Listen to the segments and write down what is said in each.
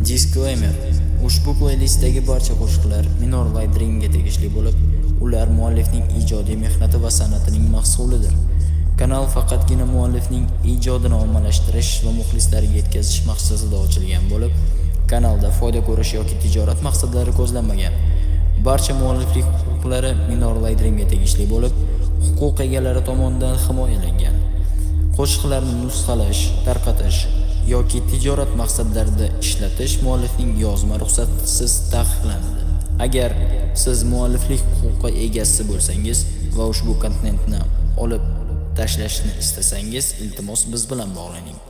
Disclaimer. Ushbu playlistdagi barcha qo'shiqlar Minor Light Dreamga tegishli bo'lib, ular muallifning ijodiy mehnati va san'atining mahsulidir. Kanal faqatgina muallifning ijodini ommalashtirish va muxlislarga yetkazish maqsadida ochilgan bo'lib, kanalda foyda ko'rish yoki tijorat maqsadlari ko'zlanmagan. Barcha mualliflik huquqlari Minor Light Dreamga tegishli bo'lib, huquq egalari tomonidan himoyalangan. Qo'shiqlarni nusxalash, tarqatish yoki tijorat maqsadlarida ishlatish muallifning yozma ruxsatisiz taqiqlanadi. Agar siz mualliflik huquqi egasi bo'lsangiz va ushbu kontentni olib tashlashni istasangiz, iltimos biz bilan bog'laning.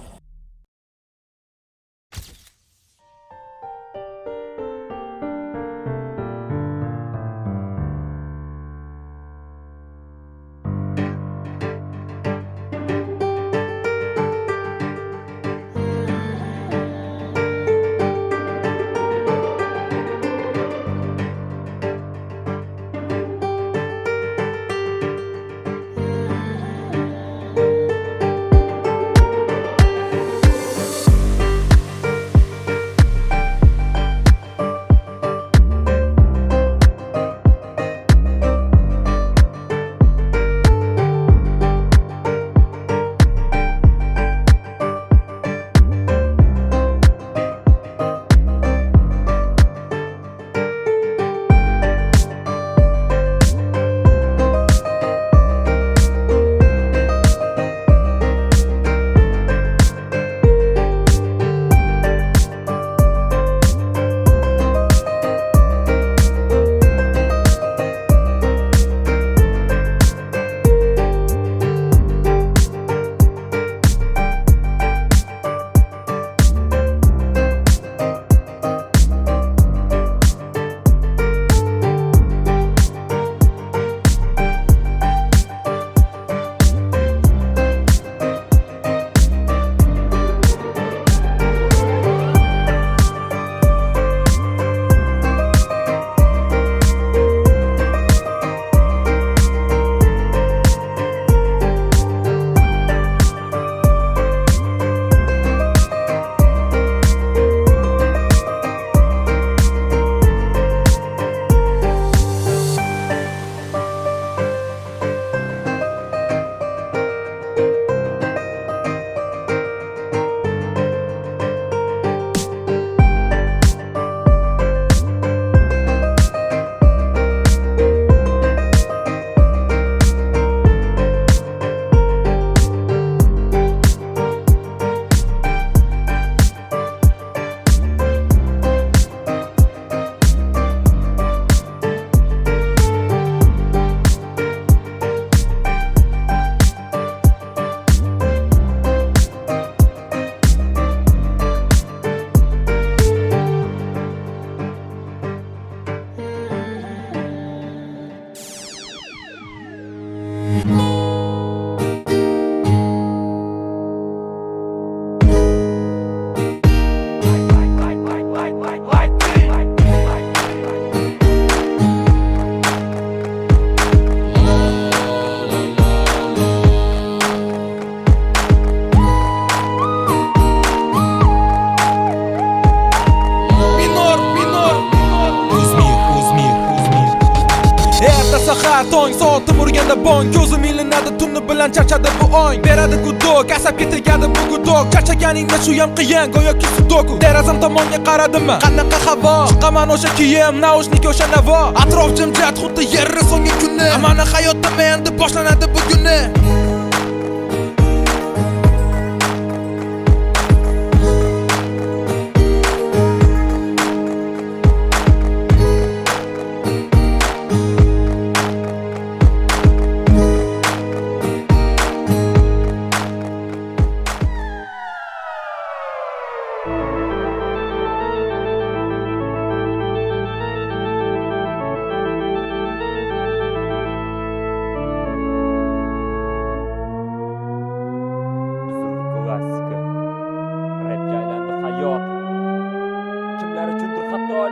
Tong soatim urganda bong, ko'zim ilinadi tunni bilan charchadi bu ong. Beradi gudok, asab ketilgadi bu gudok. Charchaganingda shu ham qiyin, go'yoki sudoku. Derazam tomonga qaradimmi? Qanaqa havo? Chiqaman o'sha kiyim, naushnik o'sha navo. Atrof jimjit, xuddi yerri so'nggi kuni. Amani hayotim endi boshlanadi buguni.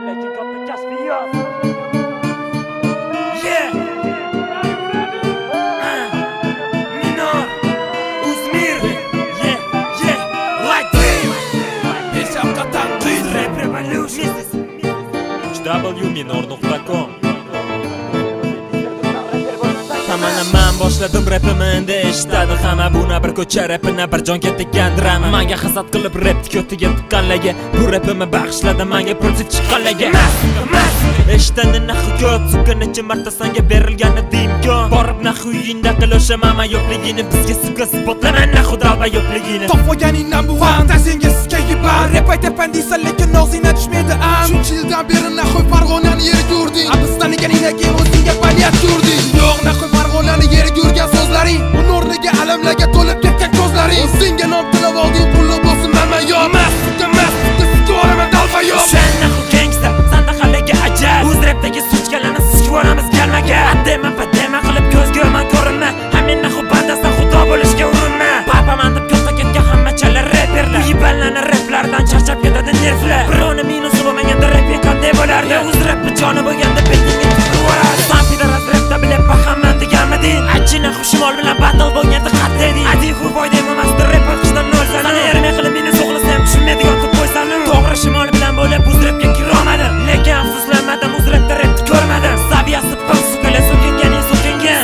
lekin katta kashfiyot. Minor, Uzmir, Light Dream. Hecham qatan qiydi rap www.minor.com. Man boshladim rapimni endi eshitadi hamma. Buni bir ko'cha rapini bir jonga tekkandirman. Menga hasad qilib rap ko'tiga tiqqanlarga bu rapimni bag'ishladim menga pulsiz chiqqanlarga. Eshitandi nahu ko'p suka necha marta senga berilgani imkon. Borib nahu uyingda qilishaman men yo'qligini bizga suka isbotlaman nahu dalba yo'qligini. Topmaganingdan bu vaqtda senga siskaga bar rap aytaman deysan lekin og'zingdan tushmaydi am. Shuncha yildan beri nahu Farg'onani yerga urding. Abistaniganingdan keyin o'zingga baliyat urding. Yo'q nahu Farg'onani yerga urgan so'zlaring, uni o'rniga alamlarga to'lib ketgan ko'zlaring. Senga nom tilab olding pulli bo'lsin manma yo'q. Mas, siskoraman dalba yo'q. Sen nahu gangsta, sanda haliga ajab. O'z rapdagi suchkalarni sichvoramiz galmaga. Dema qilib ko'zga man ko'rinma. Hamma nahu bandasan xudo bo'lishga urinma. Papaman deb ko'zga ketgan hamma chala rapperlar. Yibanlarni raplardan charchab ketadi nervlar. Birovni minusi bo'lmaganda raping qanday bo'lardi? O'z rapi joni bo'lganda betingga tushiradi. San pidaras rapda bilib baxamman deganmiding? Achina xushmol bilan battle bo'lganda qattiq eding. Adi xu foyda emasdir rap qilishdan nolsan. Sana ermay qilib meni so'g'lisam tushunmaydigan deb qo'ysan. To'g'ri shimol bilan bo'lib o'z rapga kirolmadim. Lekin afsuslanmadim, o'z rapda rapni ko'rmadim. Saviyasi pul sukala so'kingan,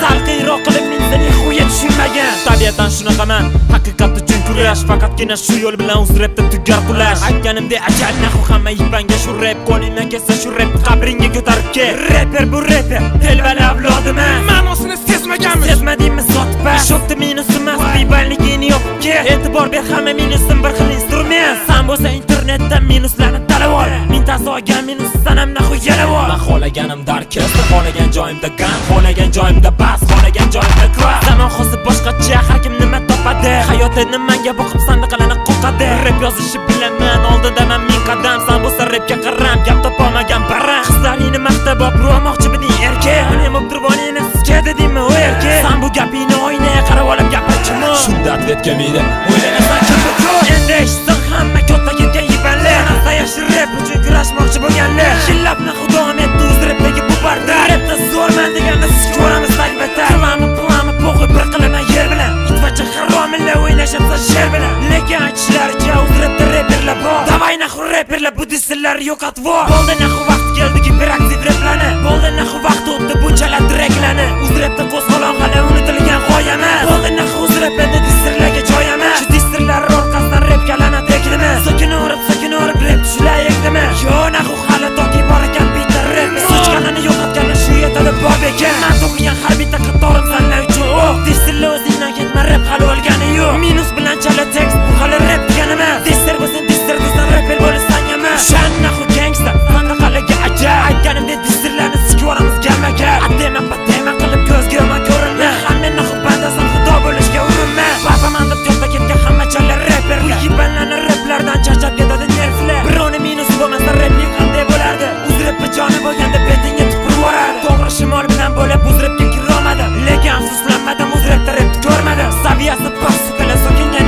salqiyroq qilib men seni xuya tushunmagan. Tabiatan shunaqaman, haqiqat uchun kurash. Faqatgina shu yo'l bilan o'z rapda tugar qulash. Aytganimdek ajal nahu hamma yipanga shu rap qo'lingdan kelsa shu rap qabringga ko'tarib kel. Rapper bu rapper, telbali avlodima. Ma'nosini sezmaganmi? Sezmadingmi sotib? Shokda minus emas, biballigini yopib kel. E'tibor ber, hamma minusim bir xil instrument. Sen bo'lsa internetdan minuslarni talab ol. Mintasi olgan minus sanam nahu yalab ol. Men xohlaganimda orkestr, xohlagan joyimda gan, xohlagan joyimda bas, xohlagan joyimda kvar. Zamon hozir boshqacha, har kim nima topadi. Hayot endi menga boqib sandiqlarni qo'qadi. Rap yozishi bilaman, oldinda men ming qadam. Sen bo'lsa rapga qaram, gap topolmagan baram. Qizlaringni maqtab olmoqchi eding erkak. Uning mubtirvonini sizga dedimmi o erkak? Sen bu gapingni oynaga qarab olib gapirchimi? Shunda atlet kelmaydi. O'ylanasan kim bu ko'p? Endi eshitsin hamma katta ketgan yibanlar. Asta yashir rap uchun kurashmoqchi bo'lganlar. Yillab nahu davom etdi o'z rapdagi bu barda. Rapda zo'rman deganda siz ko'ramiz albatta. Plami bo'g'ib bir qilaman yer bilan. Itvacha haromilla o'ynashibsa sher bilan. Lekin aytishlaricha o'z rapda rapperlar bor. Davay nahu rapperlar bu dislar yo'qotib vor. Bo'ldi nahu vaqt keldi hiperaktiv raplarni. Bo'ldi nahu vaqt o'tdi bunchalar direklarni. O'z rapda qo'zg'olon hali unutilgan g'oyama. Bo'ldi nahu o'z rapda dislarga joyama. Shu dislar orqasidan rapgalarni tekdimi? Sokin urib rap tushlar yekdimi? Yo nahu hali toki bor ekan bitta rap. Sochkanini yo'qotgani shu yetadi bor ekan. Men to'qigan har bitta qatorim sanlar uchun o'q. Dislar o'zingdan ketma rap hali o'lgani yo'q. Minus bilan chala tekst bu hali rap deganimi? Dislar bo'lsin dislar desan rapper bo'lasan yama. Shan nahu gangsta, sanda haliga ajab. Aytganimdek dislarni sikvoramiz galmaga. Dema qilib ko'zga man ko'rinma. Hamma nahu bandasan xudo bo'lishga urinma. Papaman deb yo'qda ketgan hamma chala rapperlar. Yibanlarni raplardan charchab ketadi nervlar. Birovni minus bo'lmasa raping qanday bo'lardi? O'z rapi joni bo'lganda betingga tupurib yuboradi. To'g'ri shimol bilan bo'lib o'z rapga kirolmadim. Lekin afsuslanmadim, o'z rapda rapni ko'rmadim. Saviyasi past sukala so'kingan,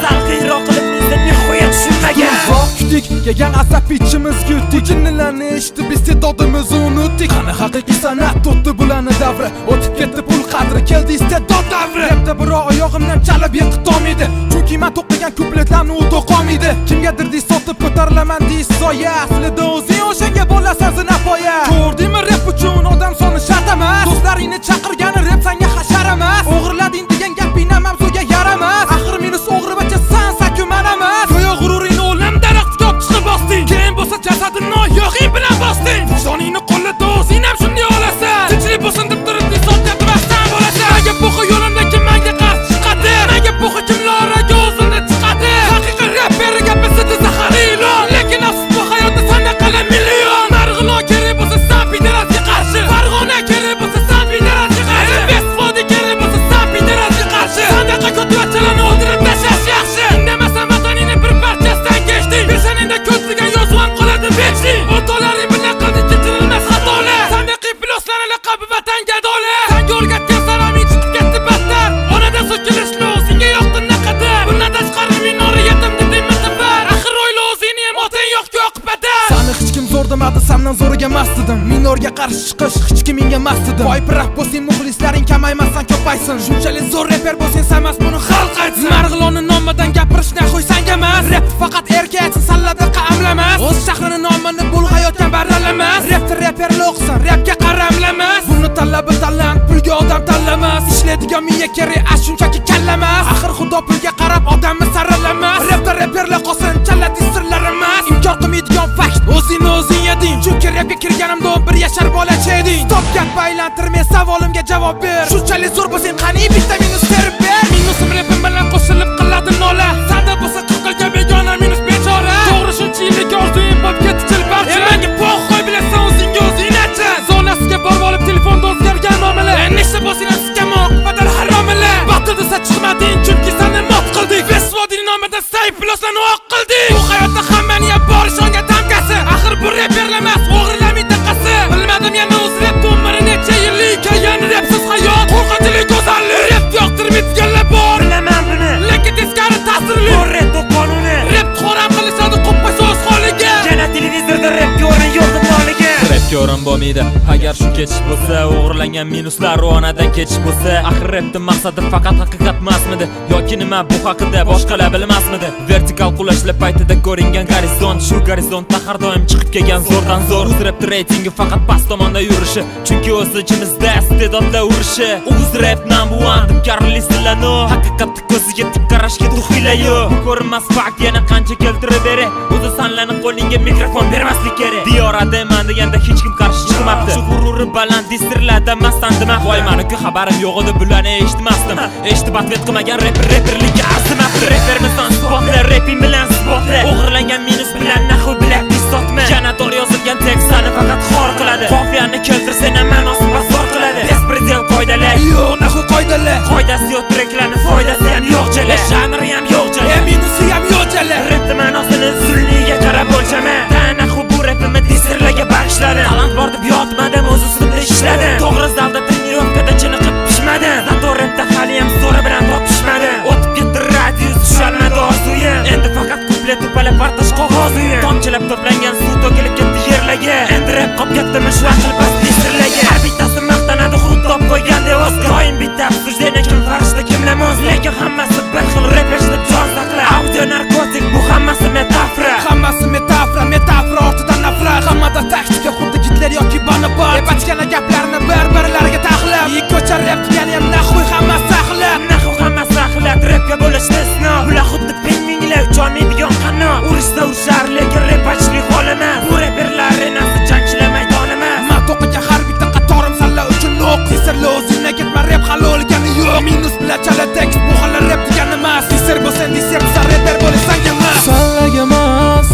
salqiyroq qilib men seni xuya tushunmagan. Kutik, kelgan asab ichimiz yutdik. Jinnilarni eshitib iste'dodimizni unutdik. Qani haqiqiy san'at o'tdi bularni davri. O'tib ketdi pul qadri, keldi iste'dod davri. Rapda birov oyog'imdan chalib yiqitolmaydi. Chunki men to'qigan kupletlarni u to'qolmaydi. Kimgadir dis sotib ko'tarilaman deysiz soya. Aslida o'zing o'shanga bo'lasan zinapoya. Ko'rdingmi rap uchun odam soni shart emas. Do'stlaringni chaqirgani rap senga hashar emas. O'g'irlading degan gaping ham mavzuga yaramas. Axir minus o'g'ribacha sansa-ku men emas. Go'yo g'ururingni o'limdan iqtidob chiqib bosding. Keyin bo'lsa jasadingni oyog'ing bilan bosding. Joningni qo'llada o'zing ham shunday olasan. Tinchlik bo'lsin deb turib sotga turmasdan bo'lasan. Menga buxi yo'limda kim menga qarshi chiqadi? Menga buxi kimlarga o'zini chiqadi? Haqiqiy rapper gapisi zaharli ilon. Lekin afsus bu hayotda sanda qala million. Marg'ilon kerak bo'lsa san piderasga qarshi. Farg'ona kerak bo'lsa san piderasga qarshi. Besfodi kerak bo'lsa san piderasga qarshi. Sandaqa ko'tvachalarni o'ldirib tashlash yaxshi. Indamasan vataningni bir parchasidan keshding. Peshaningda ko'zlagan yozuv qoladi bechling. O'tolaring bilan qildi kechirilmas xatolar. Sandaqiy pluslarni laqabi vatanga dola. Senga o'rgatgan salaming chiqib ketdi battar. Onadan so'kilishni o'zingga yoqdi naqadar. Bundan tashqari minori yetim dedingmi safar. Axir o'yla o'zingni ham otang yo'q-ku oqibatda. Sani hech kim zo'r demadi, sendan zo'riga emas edim. Minorga qarshi chiqish hech kim menga emas edim. Voy rap bo'lsang muxlislaring kamaymasdan ko'paysin. Shunchalik zo'r rapper bo'lsang samas buni xalq aytsin. Marg'ilonni nomidan gapirishni qo'ysang emas. Rap faqat erkak uchun sallada qamlamas. O'z shahrini nomini bulg'ayotgan barralar emas. Rap yo miya kerak shunchaki kallamas. Axir xudo pulga qarab odamni saralamas. Rapda reperlar qo'sin challati sirlar emas. Inkor qilmaydigan fakt o'zingni o'zing yeding. Chunki rapga kirganimda 11 yashar bolacha eding. Stop gap aylantirmay savolimga javob ber. Shunchalik zo'r bo'lsang qani bitta minus terib ber. Minusim rapim bilan qo'shilib qiladi nola. Sanda bo'lsa qilgan begona minus bechora. To'g'ri shuncha yillik orzuyim bo'lib ketdi chilparcha. Menga qo'y bilasan o'zingga o'zing aytcha. Zonasiga borib olib telefonda o'zgargan muomala. Nechta bo'lsang skamoq badal haromila. Batil desa chiqmading chunki seni mot qildik. Fesvodining nomidan sayf pluslarni o'q qildik. Bu hayotda hammani yeb borish onga tamgasi. Axir bu reperlar emas, o'g'irlami taqasi. Bilmadim yana o'z rap umri necha yillik. Kayan rapsiz hayot, qo'rqinchli go'zallik. Rap yoqtirmaydiganlar bor. Bilaman buni, lekin teskari ta'sirli. Bu rap qonuni. Rap xo'ram qilishadi qo'ppa so'z holiga. Yana televizorda rapga o'rin yo'q noliga. Rapga o'rin bo'lmaydi. Agar shu ketish bo'lsa, o'g'irlangan minuslar o'nadan ketish bo'lsa, axir rapning maqsadi faqat haqiqat emasmidi yoki nima bu haqida boshqalar bilmasmidi? Vertikal qulashlar paytida ko'ringan gorizont, shu gorizontda har doim chiqib kelgan zo'rdan zo'r. O'z rap reytingi faqat past tomonda yurishi, chunki o'z ichimizda iste'dodlar urishi. O'z rap number 1 deb karlislarni haqiqatni ko'ziga tik qarashga duxilayo. Ko'rinmas fakt yana qancha keltirib beri. O'zi sanlanib qo'lingga mikrofon bermaslik kerak. Diyoraman deganda hech kim qarshi chiqmabdi. Shu g'ururi baland distirlarda mastandima. Voy meni-ku xabarim yo'q edi, bularni eshitmasdim. Eshitib atvet qilmagan reperlikka arzimabdi. Repermisan spotlar, raping bilan spotlar. O'g'irlangan minus bilan naxu bilak sotma. Yana to'g'ri yozilgan tekstlarni faqat xor qiladi. Qofiyani keltirsa ma'nosi bosor qiladi. Bespredel qoidalar yo'q, naxu qoidalar. Qoidasi yo'q treklarni foydasi ham yo'q jala. Janri ham yo'q jala. Minusi ham yo'q jala. Rapni ma'nosini zulmiga qarab o'lchaman. Naxu bu rapimni disirlarga bag'ishladim. Talant bor deb yotmadim, o'z ustimda ishladim. To'g'ri zalda trenirovkada chiniqib pishmadim. Zato rapda hali ham so'ri bilan topishmadim. O'tib ketdi radius, tushalmadi orzuyim. Endi faqat kuplet tupala partash qog'ozuyim. Tomchilab to'plangan suv to'kilib ketdi yerlarga. Endi rap qolib ketdimi shu aql bas disirlarga. Har bittasi maqtanadi xud top qo'yganda Oscar. Doim bitta obsujeniya kim farishta kimlar moz. Lekin hammasi bir xil rapashda jon saqlar. Audio narkotik bu hammasi metafora. Hammasi metafora, metafora ortidan nafrat. Hammada taktika xuddi Hitler yoki Bonaparte. Epachkana gaplarni bir-birlariga taxlab. Ko'cha rap degani ham naxuy hammasi axlat. Naxuy hammasi axlat. Rapga bo'lishdi sinov. Bular xuddi pingvinglar ucholmaydigan qanot. Urishsa urishar, lekin rap achlik hol emas. Bu reperlar enasi jangchilar maydon emas. Men to'qiga har bitta qatorim salla uchun o'q. Sirli o'zingga ketma rap hali o'lgani yo'q. Minus bilan chala tekst bu hali rap degani emas. Disir bo'lsang disir, sen reper bo'lasan emas. Sallagamas,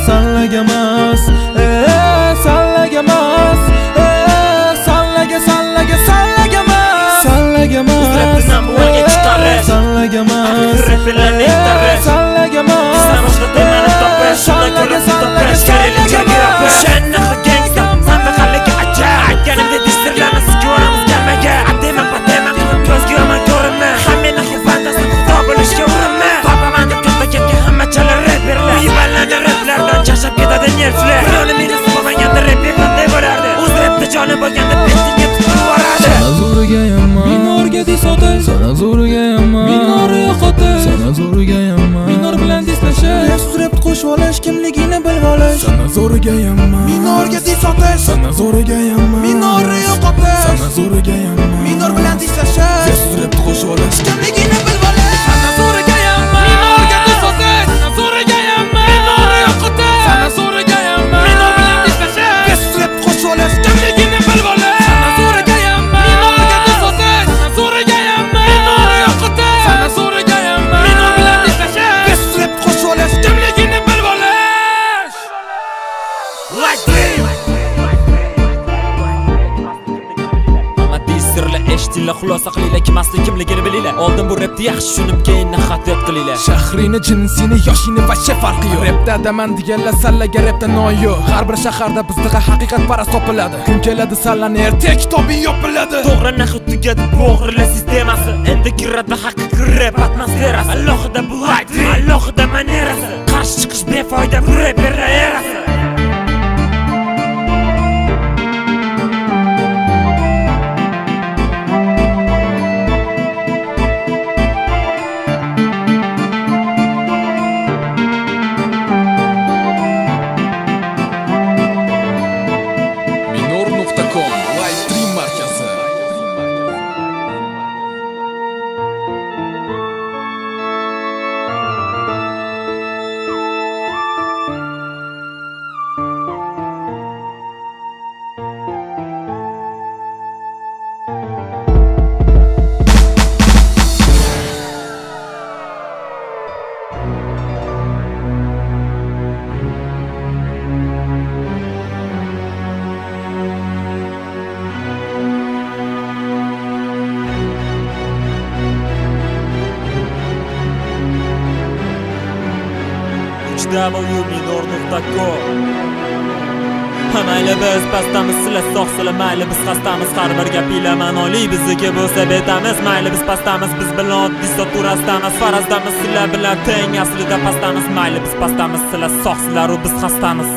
sallagamas, sallagamas, sallagamas, sallagamas. Rapni namuaga chiqarish, Sallagamas, raplarni tarish. sallagamas, Samoshda temani topish, shunday ko'rib topish. Kerakli joyga yopish. Shanna gangsta, sanda qalliga ajab. Aytganimda distirlarni sikyoramiz galmaga. Adema patema qilib ko'zga yomon ko'rinma. Hammani xubandasi xudo bo'lishga urinma. Topaman deb katta ketgan hamma chala reperlar. Uybalangan raplardan chashab ketadi nervlar. Birovni minus bo'lmaganda reper qanday bo'lardi? O'z rapda joni bo'lganda pestinga tutib yuboradi. sana zo'riga yomon, minorga disotish, sana zo'riga yomon, minor yo'qotish, sana zo'riga yomon, minor bilan dislashish, rap rap qo'shib olish, kimligini bilib olish, sana zo'riga yomon, Minorga disotish, sana zo'riga yomon, minor yo'qotish, sana zo'riga yomon, minor bilan dislashish, rap qo'shib olish, kimligini bilib olish. Sana zo'riga yomon, minorga disotish, sana zo'riga yomon, minor yo'qotish, sana zo'riga yomon, minor bilan dislashish, rap qo'shib olish, kimligini bilib olish. Sana zo'riga yomon, minorga disotish, sana zo'riga yomon, minor yo'qotish, sana zo'riga yomon, minor bilan dislashish, rap qo'shib olish, kimligini bilib olish. Like this. Hamma disirlar eshitinglar, xulosa qilinglar, kim asli kimligini bilinglar. Oldin bu rapni yaxshi tushunib, keyin naqadiyat qilinglar. Shahrini, jinsini, yoshini va farqi yo'q. Rapda adaman deganlar sallaga rapda non yo'q. Har bir shaharda bizda haqiqat parast topiladi. Kun keladi sallani ertak kitobing yopiladi. To'g'ri naxu tugadi bu o'g'irlar sistemasi. Endi kiradi haqiqiy rap atmosferasi. Alohida bu hype, alohida manerasi. Qarshi chiqish befoyda bu reperlar erasi. minor.com live stream markazi. www.minor.com. Mayli biz pastamiz, sizlar sog'sizlar, mayli biz xastamiz, har bir gapinglar ma'noli, bizniki bo'lsa betamiz. Mayli biz pastamiz, biz bilan oddiy soturasdamiz, farazdamiz, sizlar bilan teng, aslida pastamiz. Mayli biz pastamiz, sizlar sog'sizlar, u biz xastamiz.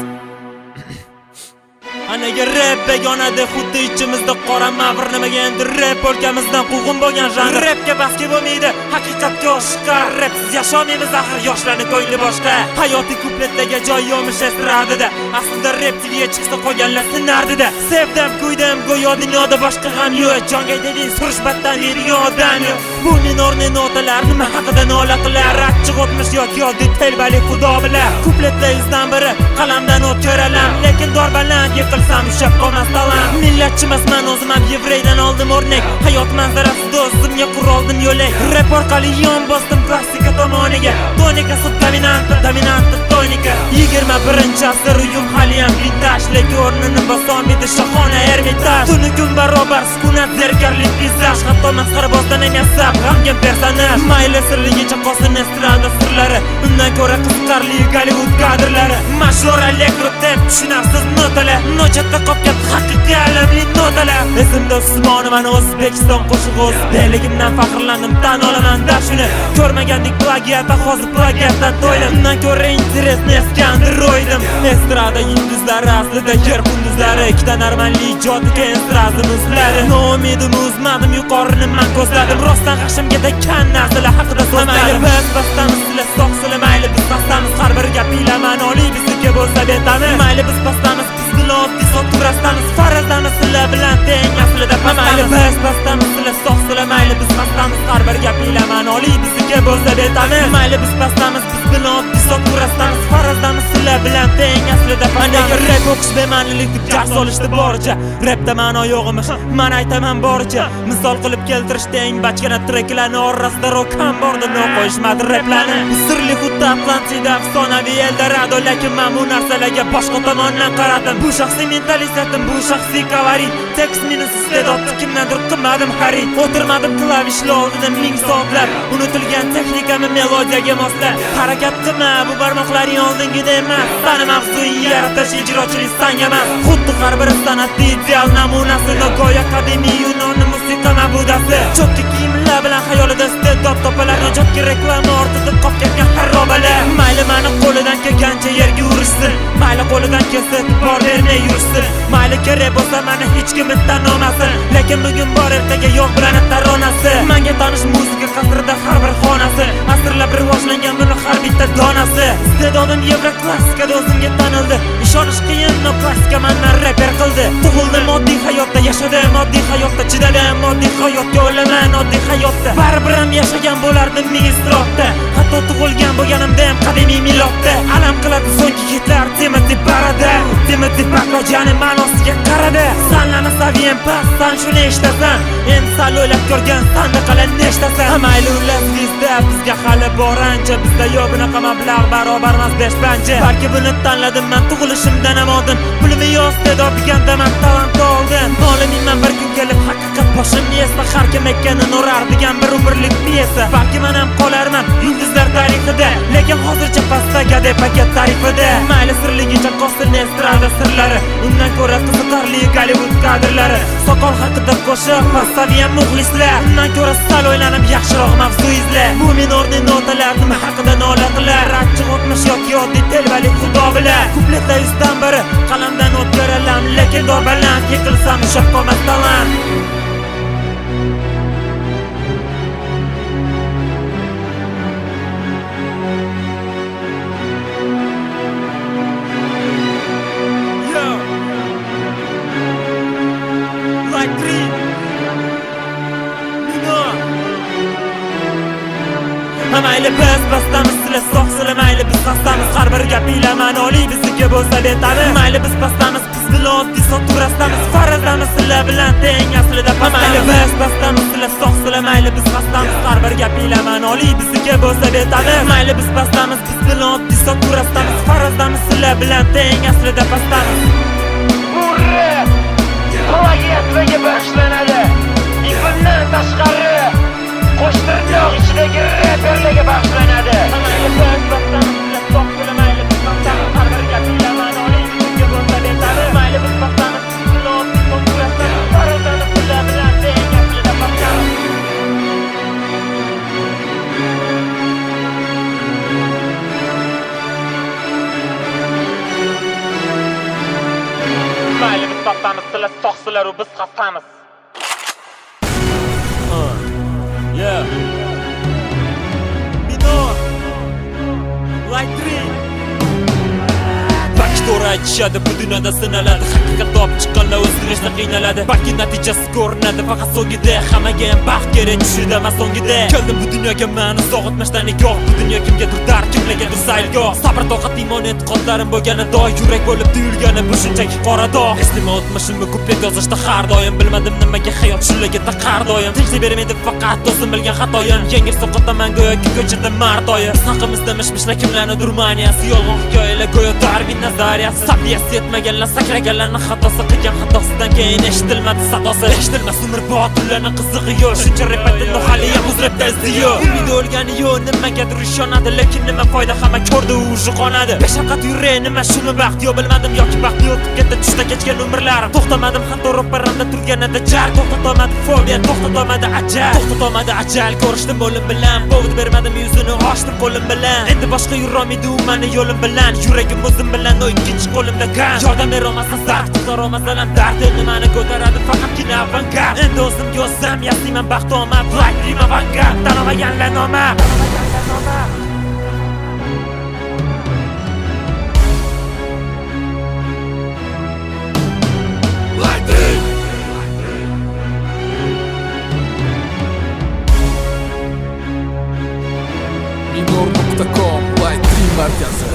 Anaga rap begonada xuddi ichimizda qora mavr, nimaga endi rap o'lkamizdan quvg'in bo'lgan janr. Rapga basga bo'lmaydi, haqiqatga oshiqar. Rapsiz yashamaymiz, axir yoshlarning ko'ngli boshqa. Hayotiy kupletlarga joy yo'mish estradida, aslida rap TVga chiqsa qolganlar sinardida. Sevdim, kuydim, go'yo dunyoda boshqa ham yo'q. Jonga deding, surishbatdan yerigan odam yo'q. Bu minorni notalar nima haqida nola qilar? Achchiq o'tmish yoki oddiy telbalik xudo bilar. Kupletlar yuzdan biri qalamdan o'tkaralam, lekin dorbaland yiqilsam ushab qolmas talant. Millatchimasman, o'zim ham yevreydan oldim o'rnak. Hayot manzarasida o'zimga quroldim yo'lak. Rap orqali yon bosdim klassika tomoniga. Tonika sud dominant tonika. 21-asr uyum haliyam vintaj, lekin o'rnini bosolmaydi shohona Ermitaj. Tuni kun barobar sukunat, zerkarli peyzaj, hatto masxarabozdan ham yasab g'amgin personaj. Mayli sirligicha qolsin estrada sirlari, undan ko'ra qiziqarli Gollivud kadrlari. Mashhur elektro tep tushunarsiz notalar, nochatda qolgan haqiqiy alamli notalar. Esimda Usmonova, O'zbekiston qo'shig'i, o'zbekligimdan faxrlandim, tan olaman-da shuni. Ko'rmagandik plagiat, hozir plagiatdan to'ydim. Undan ko'ra interesni eskandir o'ydim. Estrada yulduzlari aslida yer qunduzlari, ikkita normalli ijodiga estrada muzlari. Noumidim, uzmadim, yuqorini man ko'zladim. Rostdan g'ashimga tekkan narsalar haqida so'zladim. Mayli biz pastamiz, sizlar sog'sizlar, mayli biz pastamiz, har bir gapinglar ma'noli, bizniki bo'lsa betamiz. Mayli biz pastamiz, biz bilan oddiy soturasdamiz, farazdamiz, sizlar bilan teng, aslida pastamiz. Mayli biz pastamiz, sizlar sog'sizlar, mayli biz pastamiz, har bir gapinglar ma'noli, bizniki bo'lsa betamiz. Mayli biz pastamiz, biz bilan oddiy soturasdamiz, farazdamiz, sizlar bilan teng, aslida pastamiz. Rap o'qish bema'nilik deb jar solishdi boricha. Rapda ma'no yo'qmish, men aytaman boricha. Misol qilib keltirishda eng bachkana treklarni orasida rokam bordi, no qo'yishmadi raplarni. Sirli xuddi Atlantida, afsonaviy Eldorado, lekin men bu narsalarga boshqa tomondan qaradim. Bu shaxsiy mentalizatim, bu shaxsiy kalorit. Tekst minus iste'dodni kimdandir qilmadim xarid. O'tirmadim klavishli oldida ming soatlab, unutilgan texnikami melodiyaga moslab. Harakat qilma, bu barmoqlaring oldingida emas. Sani mavzuing yaratish, ijrochilik sanga emas. Xuddi har bir san'atning ideal namunasi, nogo'yo qadimiy Yunonni musiqa mabudasi. Cho'tki kiyimlar bilan xayolida iste'dod topalar, ijodga reklama ortida qolib ketgan xarobalar. Mayli mani qo'lidan kelgancha yerga urishsin, mayli qo'lidan kelsa bor bermay yurishsin. Mayli kerak bo'lsa mani hech kim tanımasin, lekin bugun bor ertaga yo'q bilan taronasi. Menga tanish muzika qasrida har bir xonasi, asrlab rivojlangan buni har bitta donasi. Iste'dodim yevro klassikada o'zimga tanildi, ishonish qiyin, no klassika mendan reper qildi. Tug'ildim oddiy hayotda, yashadim oddiy hayotda, chidadim oddiy hayotga, o'laman oddiy hayotda. Baribir ham yashagan bo'lardim ming iztirobda, hatto tug'ilgan bo'lganimda ham qadimiy milodda. Alam qiladi so'nggi hitlar Timothy Barada, Timothy Bakojani ma'nosiga qaradi. Sanlama saviyam past, san shuni eshitasan, endi sal o'ylab ko'rgan sanda qalan nechtasan. Mayli ular bizda, bizga hali bor ancha, bizda yo'q bunaqa mablag' barobar emas besh panja. Balki buni tanladim men tug'ilishimdan ham oldin, pulimni yo'q iste'dod deganda men talant oldim. Olimman bir kun kelib haqiqat boshimni yesa, har kim ekanini urar degan bir umrlik piyesa. Balki men ham qolarman yulduzlar tarixida, lekin hozircha pastga deb paket tarifida. Mayli sirligicha qolsin estrada sirlari, undan ko'ra qiziqarli Gollivud kadrlari. Soqol haqida qo'shiq, saviyam muxlislar, undan ko'ra sal o'ylanib yaxshiroq mavzu izlar. Bu minorning notalar nima haqida nola qilar? Achchiq o'tmish yoki oddiy telbalik xudo bilar. Kupletlar yuzdan biri qalamdan o'tkaralam, lekin dorbaland yiqilsam ushab qolmas talant. Mayli biz pastamiz, sizlar sog'sizlar, mayli biz pastamiz, har bir gapinglar ma'noli, bizniki bo'lsa betamiz. Mayli biz pastamiz, biz bilan oddiy soturasdamiz, farazdamiz, sizlar bilan teng, aslida pastamiz. Mayli biz pastamiz, sizlar sog'sizlar, mayli biz pastamiz, har bir gapinglar ma'noli, bizniki bo'lsa betamiz. Mayli biz pastamiz, biz bilan oddiy soturasdamiz, farazdamiz, sizlar bilan teng, aslida pastamiz. Bu rap plagiatlarga bag'ishlanadi. Bundan tashqari qo'shtirnoq ichidagi reperlarga bag'ishlanadi. Mayli biz pastamiz, sizlar sog'sizlar, mayli Yoqsilar, soqsilar u biz xastamiz. Yeah. Minor. Light 3. To'g'ri aytishadi, bu dunyoda sinaladi. Haqiqat topib chiqqanlar o'zgarishda qiynaladi. Balki natijasi ko'rinadi, faqat so'ngida hammaga ham baxt kerak tushida emas so'ngida. Keldim bu dunyoga men uzoqotmashdan nigoh. Bu dunyo kimgadir dar, kimlargadir saylgoh. Sabr, toqat, iymon, e'tiqodlarim bo'lgani doy, yurak bo'lib tuyulgani bu shunchaki qora dog'. Eslama o'tmishimni ko'plab yozishda har doim bilmadim nimaga hayot shunlarga taqar doim. Tinchlik bermaydi faqat o'zim bilgan xatoyim. Yengil soqotaman go'yoki ko'chada martoyim. Biz haqimizda mish-mishlar kimlarnidir maniyasi, yolg'on hikoyalar go'yo Darwin nazariyasi. Sabiyasi yetmaganlar sakraganlarning xatosi, qilgan xatosidan keyin eshitilmadi sadosi. Eshitilmas umrbod ularning qizig'i yo'q. Shuncha repatni hali ham o'zrabda izdiyo. Umidi o'lgani yo'q, nimagadir ishonadi, lekin nima foyda, hamma ko'rdi u qonadi. Beshafqat yuray, nima shuni baxt yo bilmadim yoki baxtli o'tib ketdi tushda kechgan umrlarim. To'xtamadim hatto ro'paramda turganida jar, to'xtatolmadi fobiya, to'xtatolmadi ajal, to'xtatolmadi ajal. Ko'rishdim o'lim bilan, povd bermadim yuzini ochdim qo'lim bilan. Endi boshqa yurolmaydi u meni yo'lim bilan, yuragim o'zim bilan ikkinchi qo'limda kan. Yordam berolmasam zard, qutqarolmasam dard, nimani ko'taradi faqatgina avangard. Endi o'zimga o'zim yasayman baxt omad, Black Dream avangard, tanimaganlar nomard. Minor.com Light 3 markasi.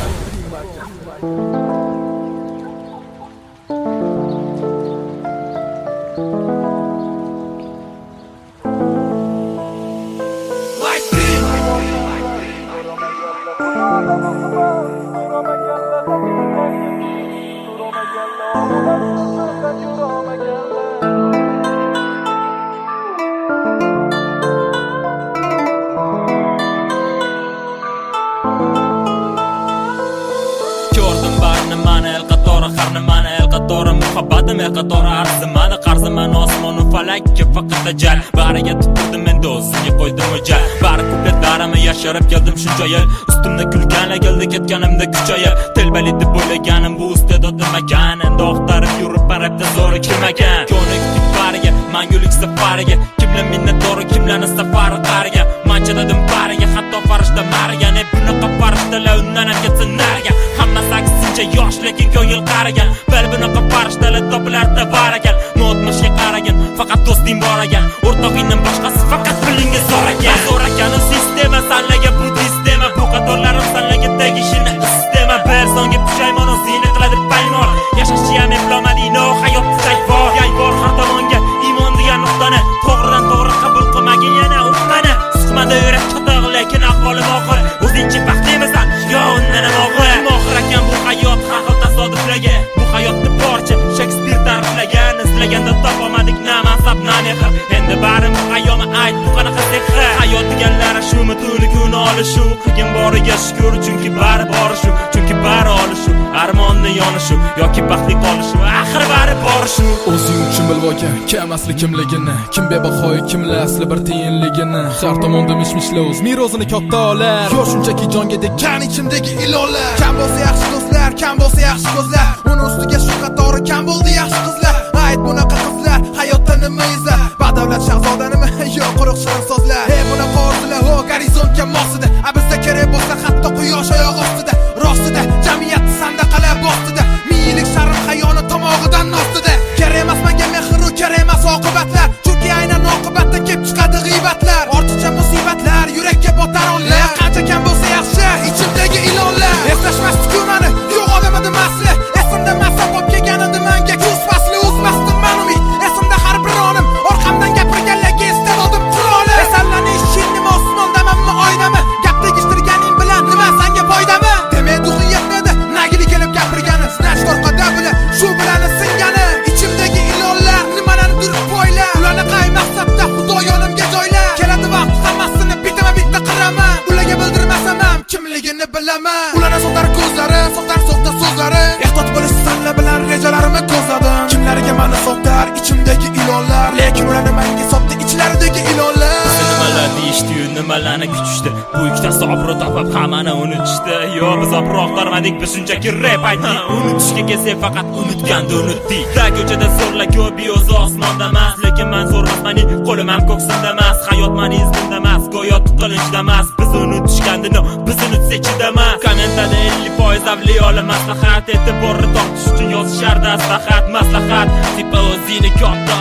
Ko'rdim barni mani el qatori, har nimani el qatori, muhabbatim el qatori, arzimani qarzimani osmonu falakka faqat ajal. Bariga tutdim endi o'zimga qo'ydim o'jal. Bari kupletlarimni yasharib keldim shuncha yil. Ustimda kulganlar keldi ketganimda kuchayib. Telbali deb o'ylaganim bu iste'dodim ekan. Endi oqtarib yurib baribda zo'ri kirmagan. Ko'nikdik bariga, mangulik safariga. Kimlar minnatdor, kimlarni safari qariga. Manchadadim bariga, hatto farishta mariga. Ne bunaqa farishtalar undan ham ketsin nariga. Hammasi aksincha yosh lekin ko'ngil qarigan. Bel bunaqa farishtalar topilarda bor ekan. Notmishga qaragan, faqat do'sting bor ekan. O'rtog'ingdan boshqasi faqat bilingiz zo'r ekan. Zo'r ekan sistema, sanlaga bu sistema. Bu qatorlarim sanlaga tegishini istema. Bir songa pushaymon o'zini qiladi paymon. Yashashni ham eplolmading, no hayot sayfor. Yayvor har tomonga iymon degan nuqtani to'g'ridan to'g'ri qabul qilmagin yana uqmani. Suqmada yurak chatoq lekin ahvolim og'ir. O'zingchi baxtlisan, yo undan ham og'ir. Mohir ekan bu hayot har xil tasodiflarga. Bu hayotni borcha Shakespeare ta'riflagan, izlaganda topolmadik na mansab na mehr. Endi bari muqayyoma ayt, bu qanaqa sehr. Hayot deganlari shumi tuni kun olishu. Qilgan boriga shukr, chunki bari bori shu. Chunki bari olishu, armonni yonishu yoki baxtli qolishu. Axir bari bori shu. O'zing uchun bilib olgan, kim asli kimligini, kim bebahoy, kimlar asli bir tiyinligini. Har tomonda mish-mishlar o'z merosini katta olar. Yo shunchaki jonga degan ichimdagi ilonlar. Kam bo'lsa yaxshi do'stlar, kam bo'lsa yaxshi ko'zlar. Uni ustiga shu qatori kam bo'ldi yaxshi qizlar. Ayt bunaqa qizlar, hayotda nima izlar? Badavlat shahzodanimi? Yo quruq shirin so'zlar. Hey bunaqa orzular, ho gorizontga mosida. Bizda kerak bo'lsa hatto quyosh oyoq ostida. Rostida, jamiyat sandaqalar bostida. Minglik sharm hayoni tomog'idan ostida. Kerak emas menga mehr, kerak emas oqibatlar. Chunki aynan oqibatda kelib chiqadi g'iybatlar. Ortiqcha musibatlar, yurakka botar onlar. Qancha kam bo'lsa yaxshi, ichimdagi ilonlar. Eslashmas-ku meni, yo'q odamadim asli. Esimda masa bo'lib kelganida menga ko'z fasli o'zmasdim men umid. Esimda har bir onim, orqamdan gapirganlarga istedim quroli. Esallanish shinnim osmondamanmi oydami? Gap tegishtirganing bilan nima senga foydami? Demak duxin yetmadi, nagili kelib gapirgani. Snatch torqada bilan shu bilan singani. Ichimdagi ilonlar nimalarnidir poylar. Ularni qay maqsadda Xudo yonimga joylar. Keladi vaqt hammasini bitama-bitta qiraman. Ularga bildirmasam ham kimligini bilaman. Ularni so'tar ko'zlari, so'tar so'zlari. Ehtiyot bo'lish sanlar bilan rejalarimni ko'zladim. Kimlarga meni so'tar ichimdagi ilonlar. Lekin ularni menga sotdi ichlaridagi ilonlar. Nimalar deyishdi, nimalarni kutishdi. Bu ikkitasi obro' topib hammani unutishdi. Yo biz oproqlarmadik biz shunchaki rap aytdik. Unutishga kelsak faqat unutganda unutdik. Da ko'chada zo'rla ko'p o'zi osmonda emas, lekin men zo'rmasmaning qo'lim ham ko'ksimda emas. Hayot meni izimda emas, go'yo tiqilinchda emas. Biz unutishganda biz unutsak chidamas. Kommentada 50% avliyolar maslahat etib borri tortish uchun yozishardi maslahat maslahat. Tipa o'zini katta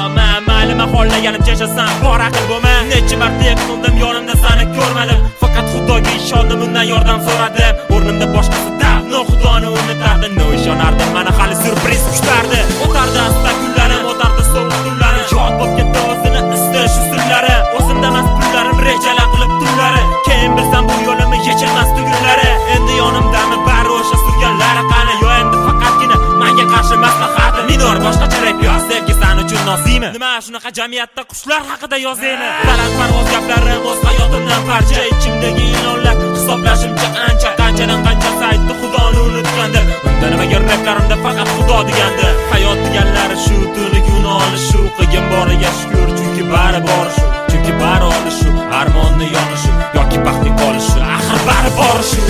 mayli mahollaganimcha yashasan bor aql bo'lma. Necha marta yiqildim yonimda seni ko'rmadim. Faqat Xudoga ishondim undan yordam so'radim. O'rnimda boshqasida no Xudoni unutardi. No ishonardim mana hali surpriz kutardi. O'tardi asta kunlarim, o'tardi sovuq tunlarim. Yod bo'lib ketdi o'zini istash usullari. O'zimda emas pullarim rejalar qilib tunlari. Keyin bilsam bu yo'limni yechilmas tugunlari. Endi yonimdami bari o'sha surganlari qani? Yo endi faqatgina menga qarshi maslahati. Minor boshqacha rap yoz, sevgi san uchun nozimi. Nima shunaqa jamiyatda qushlar haqida yozaymi? Baland parvoz gaplarim o'z hayotimdan parcha. Ichimdagi ilonlar hisoblashimcha ancha. Qanchadan qancha saytni Xudoni unutganda. Unda nimaga raplarimda faqat Xudo degandi. Hayot deganlari shu, tuni kun olish shu. Qilgan boriga shukr, chunki bari bor shu. Chunki bari olish shu, armonni yonishi yoki baxtli qolishi. Axir bari bor shu.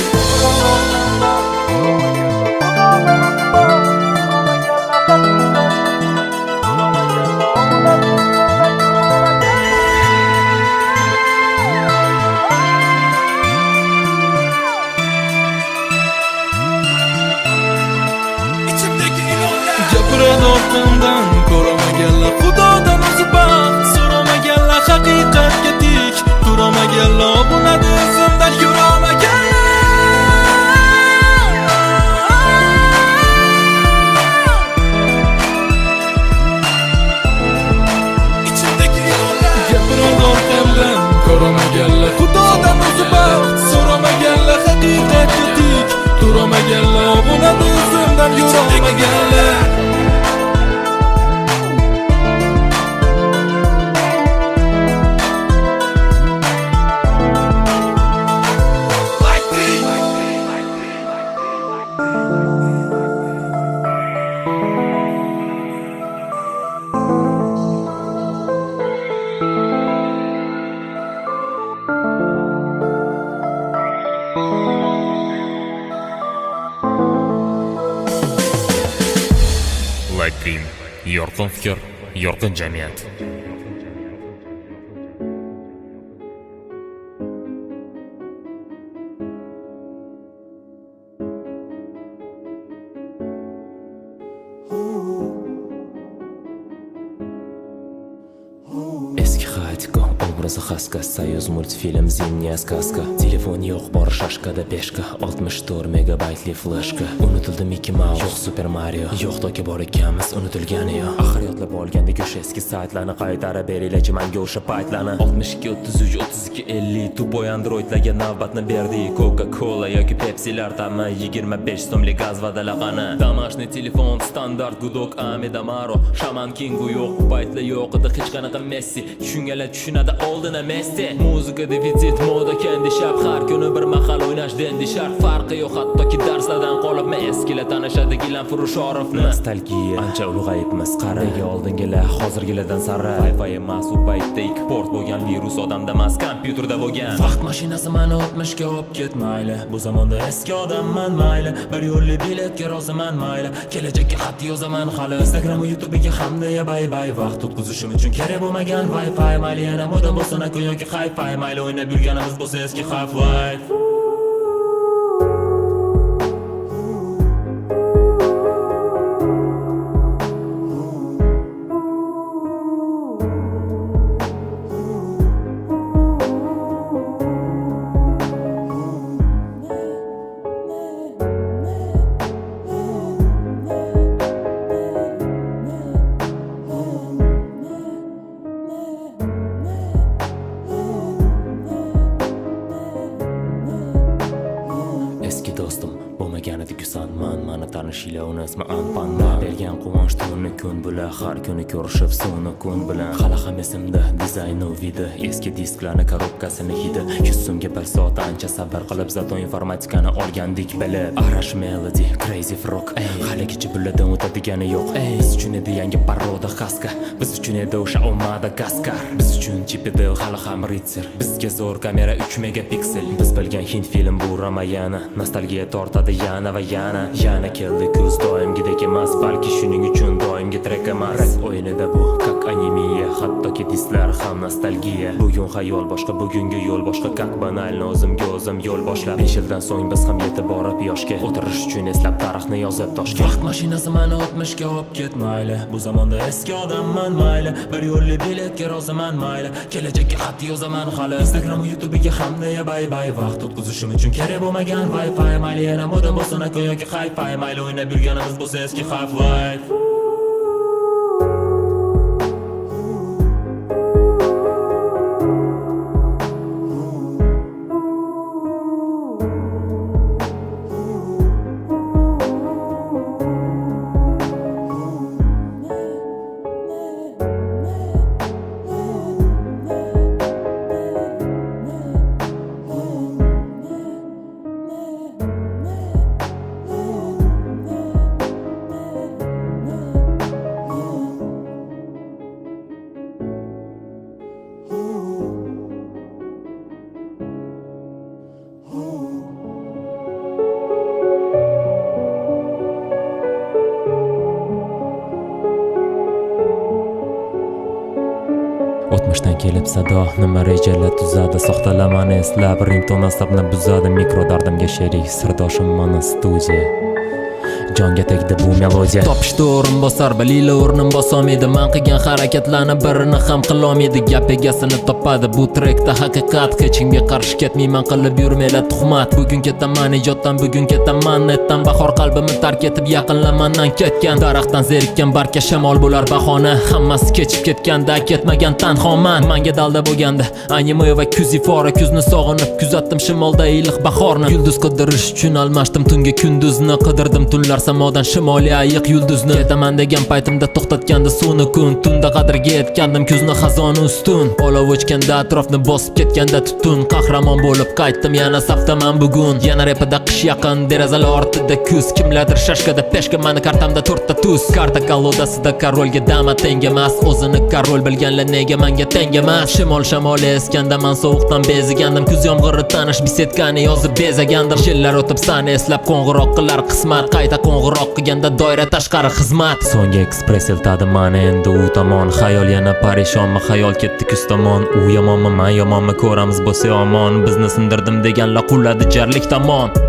Gapiradi orqamdan ko'ramaganlar, Xudodan o'zi baxt so'ramaganlar, haqiqatga tik turamaganlar, obunadi izimdan yuramaganlar. Ichimdagi ilonlar gapiradi orqamdan ko'ramaganlar, Xudodan o'zi baxt so'ramaganlar, haqiqatga tik turamaganlar, obunadi izimdan yuramaganlar. Lighting, yorqin fikr, yorqin jamiyat. Eski Xatiko, obrazi Xaska, Soyuz multfilm, Zimniya сказка. Telefon yo'q, bor shashkada peshka, 64 megabaytli flashka. Unutildi Mickey Mouse, yo'q Super Mario, yo'q toki bor ekanmiz, unutilgani yo'q. Axir yodlab olgandek o'sha eski saytlarni qaytarib beringlarchi menga o'sha paytlarni. 62 33 32 50 tupoy androidlarga navbatni berdi. Coca-Cola yoki Pepsi'lar tamam 25 so'mlik gaz vadalaqani. Damashniy telefon standart gudok Amida Maro, Shaman Kingu yo'q, baytlar yo'q edi hech qanaqa Messi. Tushunganlar tushunadi oldina Messi. Muzika defitsit, moda kendi shart, har kuni bir mahal o'ynash dendi shart. Farqi yo'q hattoki darslardan qolib men eskilar tanishadi Gilam Furushorovni. Nostalgiya ancha ulg'ayibmiz, qaraga oldingilar hozirgilardan sara. Wi-Fi emas u paytda ikki port bo'lgan, virus odamda emas kompyuterda bo'lgan. Vaqt mashinasi meni o'tmishga olib ketmayli. Bu zamonda eski odamman mayli, bir yo'lli biletga roziman mayli. Kelajakka xat yozaman hali, Instagram va YouTube'ga hamda bye bye. Vaqt o'tkazishim uchun kerak bo'lmagan Wi-Fi mayli, yana moda bo'lsin yoki hi-fi mayli, o'ynab yurganimiz bo'lsa eski Half-Life. man Mana tanishinglar uni ismi Anpanman Bergan quvonch tunni kun bilan Har kuni ko'rishib suvni kun bilan Hali ham esimda dizaynu vidi Eski disklarni korobkasini hidi 100 so'mga bir soat ancha sabr qilib Zato informatikani olgandik bilib Arash Melody, Crazy Frog Haligacha bulardan o'tadigani yo'q Biz uchun edi yangi paroda xaska Biz uchun edi o'sha Madagaskar Biz uchun Chipidel hali ham Ritzer Bizga zo'r kamera 3 megapiksel Biz bilgan hind film bu Ramayana Nostalgiya tortadi yana va yana Yana keldi kuz doimgidek emas Balki shuning uchun doimgi trek emas Rap o'yinida bu kak animiya Hattoki dislar ham nostalgiya Bugun xayol boshqa, bugungi yo'l boshqa Kak banalni o'zimga o'zim yo'l boshlab 5 yildan so'ng biz ham yetib borib yoshga O'tirish uchun eslab tarixni yozib toshga Vaqt mashinasi mani o'tmishga olib ketmayli Bu zamonda eski odamman mayli Bir yo'lli biletga roziman mayli Kelajakka xat yozaman hali Instagram va YouTube'ga hamda bay bay Vaqt o'tkazishim uchun kerak bo'lmagan Wi-Fi mayli yana modern bo'lsin aka yoki hi-fi Mayli o'ynab yurganimiz bo'lsa eski Half-Life O'tmishdan kelib sado nima rejalar tuzadi Soxtalamani eslab rington asabni buzadi Mikro dardimga sherik sirdoshim mana studiya Jonga tegdi bu melodiya Topishdi o'rin bosar balila o'rnim bosolmaydi Man qilgan harakatlarni birini ham qilolmaydi Gap egasini topadi bu trekda haqiqat Hech kimga qarshi ketmayman qilib yurmaylar tuhmat Bugun ketaman ijoddan bugun ketaman netdan Bahor qalbimni tark etib yaqinlamandan ketgan Daraxtdan zerikkan barka shamol bo'lar bahona Hammasi kechib ketganda ketmagan tanhoman Manga dalda bo'lganda anime va kuz ifora Kuzni sog'inib kuzatdim shimolda iliq bahorni Yulduz qidirish uchun almashdim tunga kunduzni Qidirdim tunlar samodan shimoliy ayiq yulduzni Ketaman degan paytimda to'xtatgandi suvni kun Tunda qadriga yetgandim kuzni xazoni ustun Olov o'chganda atrofni bosib ketganda tutun Qahramon bo'lib qaytdim yana safdaman bugun Yana repida qish yaqin derazalar ortida kuz Kimlardir shashkada peshka mani kartamda 4 ta tuz Karta kolodasida korolga dama teng emas O'zini korol bilganlar nega menga teng emas Shimol shamoli eskanda man sovuqdan bezigandim Kuz yomg'iri tanish bisetkani yozib bezagandim Yillar o'tib sani eslab qo'ng'iroq qilar qismat Qayta qo'ng'iroq qilganda doira tashqari xizmat So'nggi ekspress eltadi mani endi u tomon Xayol yana parishonmi xayol ketdi kuz tomon U yomonmi man yomonmi ko'ramiz bo'lsa omon Bizni sindirdim deganlar quladi jarlik tomon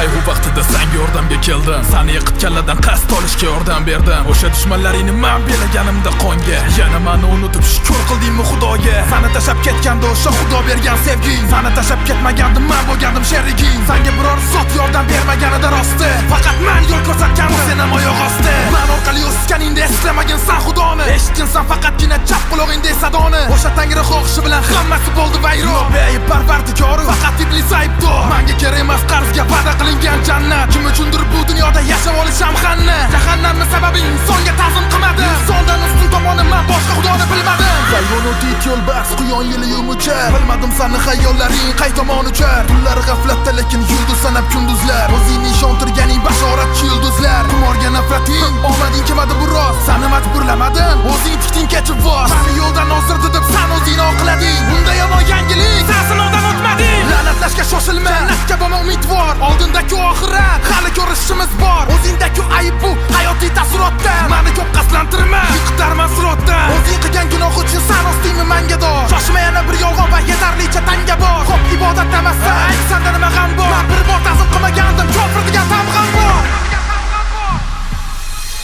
qayg'u vaqtida senga yordamga keldim. Seni yiqit kalladan qasd olishga yordam berdim. O'sha dushmanlaringni men belaganimda qonga, yana meni unutib shukr qildingmi Xudoga? Seni tashab ketganda o'sha Xudo bergan sevging, seni tashab ketmagandim men bo'lgandim sheriging. Senga biror zot yordam bermaganida rosti, faqat men yo'l ko'rsatgan sen ham oyoq osti. Men orqali o'sganingda eslamagin sen Xudoni, eshitginsan faqatgina chap qulog'ingda sadoni. O'sha tangri xohishi bilan hammasi bo'ldi vayron. Beayb parvardigori faqat iblis aybdor. Menga kerak emas qarzga va'da qilingan jannat. Kim uchundir bu dunyoda yashab olisham xanna. Jahannamni sababi insonga ta'zim qilmadi. Insondan ustun tomoni men boshqa Xudoni bilmadim. Vayron o'tib yo'lbars quyon yili yumuchar. Bilmadim seni xayollaring qay tomon uchar. Tunlar g'aflatda lekin yulduz sanab kunduzlar. O'zingni ishontirganing bashoratchi yulduzlar. Tumorga nafrating omading kelmadi bu rost. Seni majburlamadim, o'zing tikding kechib vos. Seni yo'ldan ozdirdi deb sen o'zingni oqlading. Bunda yomon yangilik, sen sinovdan o'tmading. La'natlashga shoshilma, jannatga bo'lma umidvor. Oldindagi oxirat hali ko'rishimiz bor. O'zingdagi ayb bu hayotiy taassurotdan. Meni ko'p qasdlantirma, yiqitarman surotdan. O'zing qilgan gunoh uchun sen ostingmi menga dor. Shoshma yana bir yolg'on va yetarlicha tanga bor. Ko'p ibodat demasa, senda nima g'am bor? Men bir bor ta'zim qilmagandim, kofir degan tamg'am bor.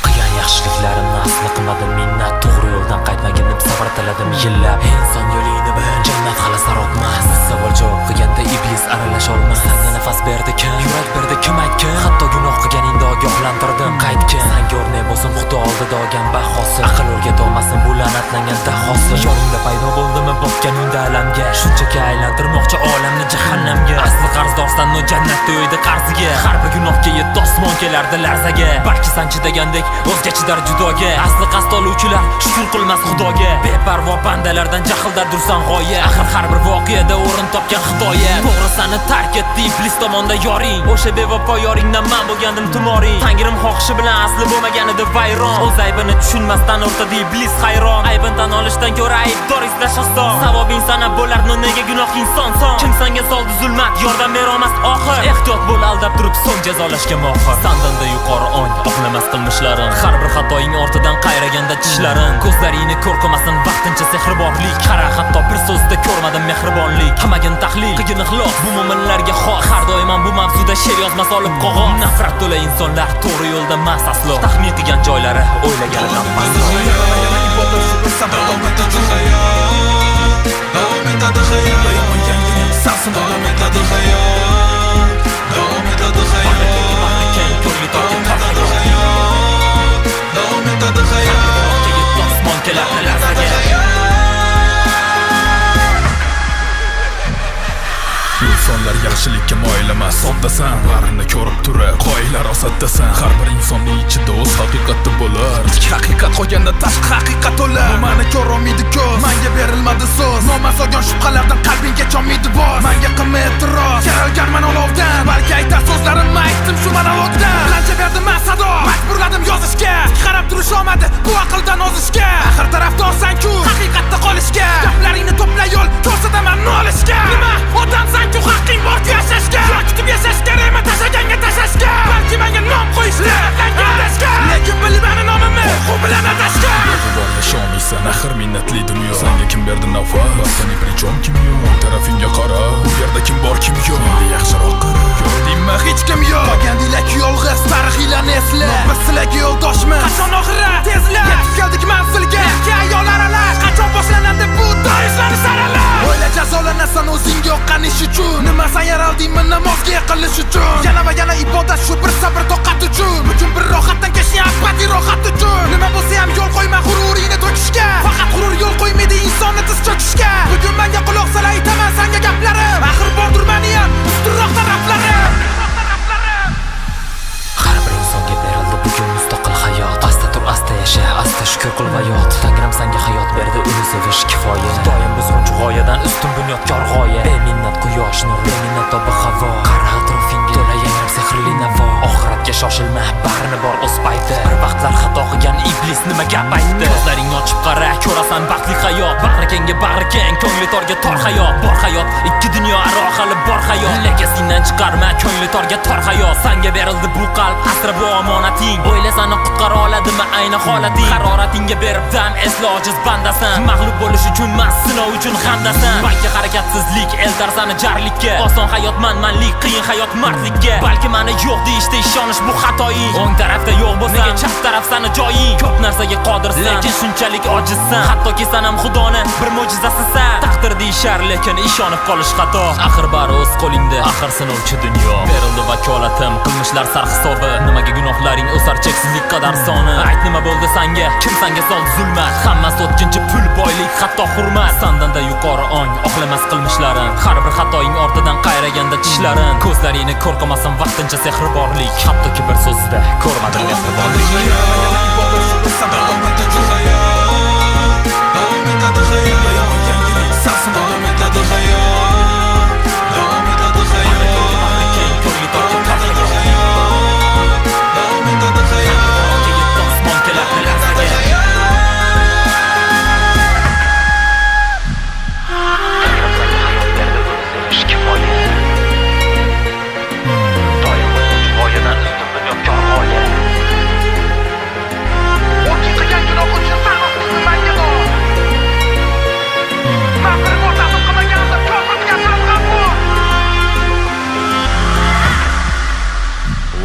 Qilgan yaxshiliklarimni asli qilmadim minnat. To'g'ri yo'ldan qaytmagan deb sabr tiladim yillab. Inson yo'lini bil, jannat hali sarotmas. Savol javob qilganda iblis aralasha olmas. Senga nafas berdi kim? Yurak berdi kim aytkin? Hatto gunoh qilganingda ogohlantirdim qaytkin. Senga o'rnak bo'lsin Xudo oldida olgan bahosi. Aql o'rgatolmasin bu la'natlangan dahosi. Yo'lingda paydo bo'ldimi botgan unda alamga? Shunchaki aylantirmoqchi olamni jahannamga. Asli qarzdorsan no jannatda o'ydi qarziga. Har bir gunohga yetti osmon kelardi larzaga. Balki san chidagandek o'zga chidar judoga. Asli qasd oluvchilar shukr qilmas Xudoga. Beparvo bandalardan jahldar dursan g'oya. Axir har bir voqeada o'rin topgan Xudoya. To'g'ri seni tark etdi iblis tomonda yoring. O'sha bevafo yoringdan men bo'lgandim tumoring. Tangrim xohishi bilan asli bo'lmagan edi vayron. O'z aybini tushunmasdan o'rtada iblis hayron. Aybini tan olishdan ko'ra aybdor izlash oson. Savobing sana bo'lar nega gunoh inson son. Kim senga soldi zulmat yordam bera olmas oxir. Ehtiyot bo'l aldab turib so'ng jazolashga mohir. Sandanda yuqori ong oqlamas qilmishlarim. Har bir xatoing ortidan qayraganda tishlarim. Ko'zlaringni ko'r qilmasin vaqtincha sehrborlik. Qara hatto bir so'zda ko'rmadim mehribonlik. Hamagin tahlil qilgin ixlos bu mo'minlarga xos. Har doim bu mavzuda she'r yozmas olib qog'oz. Nafrat to'la insonlar to'g'ri yo'lda emas aslo. Taxmin qilgan joylari o'ylaganidan mas. Davom etadi hayot, davom etadi hayot. Sensin davom etadi hayot, davom etadi hayot. Davom etadi hayot, osmon kelardi larzaga. insonlar yaxshilikka moyil emas. Soddasan, barini ko'rib turib qoyalar osatdasan. Har bir insonning ichida o'z haqiqati bo'lar. Ichki haqiqat qolganda tashqi haqiqat o'lar. Meni ko'rolmaydi ko'z, menga berilmadi so'z. Nomaz olgan shubhalardan qalbingga cho'miydi boz. Menga qilma e'tiroz, yaralganman olovdan. Balki aytar so'zlarimni aytdim shu monologdan. Qancha berdim men sado, majburladim yozishga. Qarab turish olmadi bu aqldan ozishga. Axir tarafdorsan-ku haqiqatda qolishga. Gaplaringni to'pla yo'l, ko'rsataman nolishga. Nima? Odamsan-ku haqqing bor-ku yashashga. Kutib yashash kerakmi tashaganga tashashga? Balki menga nom qo'yishdi, adashga. Lekin bil meni nomimni, u bilan adashga. Bor yasholmaysan, axir minnatli dunyo. Senga kim berdi nafas? Seni prichom kim yo'q? Tarafingga qara, bu yerda kim bor kim yo'q? Endi yaxshiroq qara. Ko'rdingmi hech kim yo'q. Qolgandinglar yolg'iz tarixiylarni esla. Biz sizlarga yo'ldoshmiz. Qachon oxirat? Tezlar. Yetib keldik manzilga. Erkak ayol aralash. Qachon boshlanadi bu doishlarni saralash? O'yla jazolanasan o'zingga yoqqan ish uchun. Nima san yaraldingmi namozga yiqilish uchun? Yana va yana ibodat shu bir sabr toqat uchun. Bugun bir rohatdan keching abadiy rohat uchun. Nima bo'lsa ham yo'l qo'yma g'ururingni to'kishga. Faqat g'urur yo'l qo'ymaydi insonni tiz cho'kishga. Bugun menga quloq sol aytaman senga gaplarim. Axir bordir meni ham ustunroq taraflarim. Har bir insonga berildi bugun mustaqil hayot. Asta tur, asta yasha, asta shukr qil va yot. Tangrim senga hayot berdi, uni sevish kifoya. Doim buzg'unchi g'oyadan ustun bunyodkor g'oya. Beminnat quyosh nur, beminnat obi havo. Qara atrofingga to'la yangrab sehrli navo. Oxiratga shoshilma, barini bor o'z payti. Bir vaqtlar xato qilgan iblis nimaga gap aytdi. Ko'zlaring ochib qara, ko'rasan baxtli hayot. Bag'ri kengga bag'ri keng, ko'ngli torga tor hayot. Bor hayot, ikki dunyo aro hali bor hayot. Lekin sendan chiqarma, ko'ngli torga tor hayot. Senga berildi bu qalb, asra bu omonating. O'ylasani qutqara oladimi ayni holating. Haroratingga berib dam, esla ojiz bandasan. Mag'lub bo'lish uchun emas, sinov uchun hamdasan. Balki harakatsizlik eltar seni jarlikka. Oson hayot manmanlik, qiyin hayot mardlikka. Balki meni yo'q deyishda ishonish bu xatoing. O'ng tarafda yo'q bo'lsa, nega chap taraf seni joying. Ko'p narsaga qodirsan, lekin shunchalik ojizsan. Hattoki sen ham Xudoni bir mo'jizasisan. Taqdir deyishar, lekin ishonib qolish xato. Axir bari o'z qo'lingda, axir sinovchi dunyo. Berildi vakolatim, qilmishlar sarhisobi. Nimaga gunohlaring o'sar cheksizlik qadar soni. Ayt nima bo'ldi senga, kim senga soldi zulmat. Hammasi o'tkinchi pul, boylik, hatto hurmat. Sandanda yuqori ong, oqlamas qilmishlarim. Har bir xatoing ortidan qayraganda tishlarim. Ko'zlaringni ko'r qilmasin vaqtincha sehrborlik. Hattoki bir so'zida ko'rmadim mehribonlik.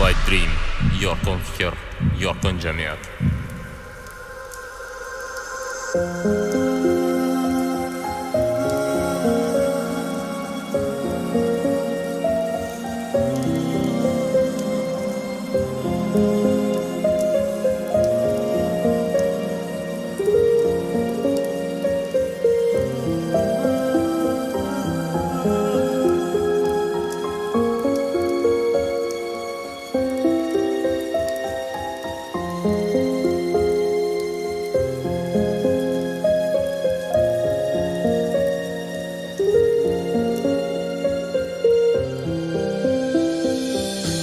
White Dream, yorqin fikr, yorqin jamiyat.